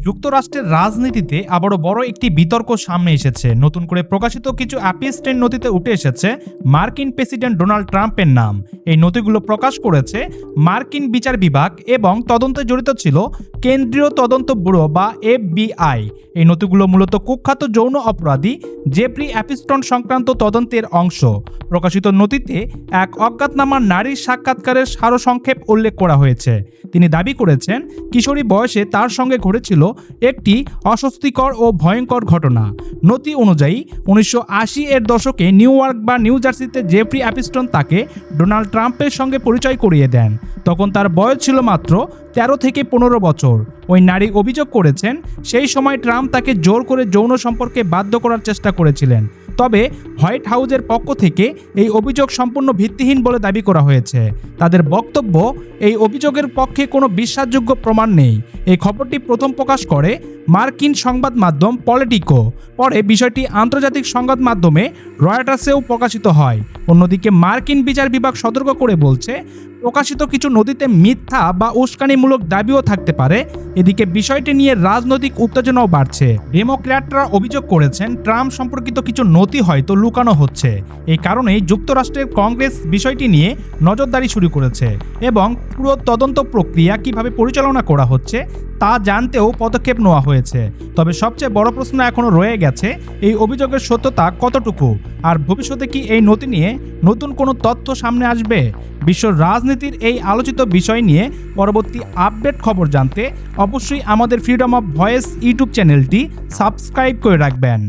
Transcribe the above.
যুক্তরাষ্ট্রের রাজনীতিতে আবারও বড় একটি বিতর্ক সামনে এসেছে। নতুন করে প্রকাশিত কিছু অ্যাপিস্টেন নথিতে উঠে এসেছে মার্কিন প্রেসিডেন্ট ডোনাল্ড ট্রাম্পের নাম। এই নথিগুলো প্রকাশ করেছে মার্কিন বিচার বিভাগ এবং তদন্তে জড়িত ছিল কেন্দ্রীয় তদন্ত ব্যুরো বা FBI। এই নথিগুলো মূলত কুখ্যাত যৌন অপরাধী জেফ্রি অ্যাপিস্টন সংক্রান্ত তদন্তের অংশ। প্রকাশিত নথিতে এক অজ্ঞাতনামা নারীর সাক্ষাৎকারের সারসংক্ষেপ উল্লেখ করা হয়েছে। তিনি দাবি করেছেন কিশোরী বয়সে তার সঙ্গে ঘটেছিল একটি অস্বস্তিকর ও ভয়ঙ্কর ঘটনা। নথি অনুযায়ী 1980 এর দশকে নিউ ইয়র্ক বা নিউ জার্সিতে জেফ্রি অ্যাপিস্টন তাকে ডোনাল্ড ট্রাম্পের সঙ্গে পরিচয় করিয়ে দেন। তখন তার বয়স ছিল মাত্র 13 থেকে 15 বছর। ওই নারী অভিযোগ করেছেন সেই সময় ট্রাম্প তাকে জোর করে যৌন সম্পর্কে বাধ্য করার চেষ্টা করেছিলেন। তবে হোয়াইট হাউসের পক্ষ থেকে এই অভিযোগ সম্পূর্ণ ভিত্তিহীন বলে দাবি করা হয়েছে। তাদের বক্তব্য, এই অভিযোগের পক্ষে কোনো বিশ্বাসযোগ্য প্রমাণ নেই। এই খবরটি প্রথম প্রকাশ করে মার্কিন সংবাদ মাধ্যম পলিটিকো। পরে বিষয়টি আন্তর্জাতিক সংবাদ মাধ্যমে রয়টার্সেও প্রকাশিত হয়। অন্যদিকে মার্কিন বিচার বিভাগ সতর্ক করে বলছে, প্রকাশিত কিছু নথিতে মিথ্যা বা উস্কানিমূলক দাবিও থাকতে পারে। এদিকে বিষয়টি নিয়ে রাজনৈতিক উত্তেজনাও বাড়ছে। ডেমোক্র্যাটরা অভিযোগ করেছেন ট্রাম্প সম্পর্কিত কিছু নথি হয়তো লুকানো হচ্ছে। এই কারণেই যুক্তরাষ্ট্রের কংগ্রেস বিষয়টি নিয়ে নজরদারি শুরু করেছে এবং পুরো তদন্ত প্রক্রিয়া কিভাবে পরিচালনা করা হচ্ছে তা জানতেও পদক্ষেপ নেওয়া হয়েছে। তবে সবচেয়ে বড় প্রশ্ন এখনও রয়ে গেছে, এই অভিযোগের সত্যতা কতটুকু, আর ভবিষ্যতে কি এই নথি নিয়ে নতুন কোনো তথ্য সামনে আসবে। বিশ্ব রাজনীতির এই আলোচিত বিষয় নিয়ে পরবর্তী আপডেট খবর জানতে অবশ্যই আমাদের ফ্রিডম অফ ভয়েস ইউটিউব চ্যানেলটি সাবস্ক্রাইব করে রাখবেন।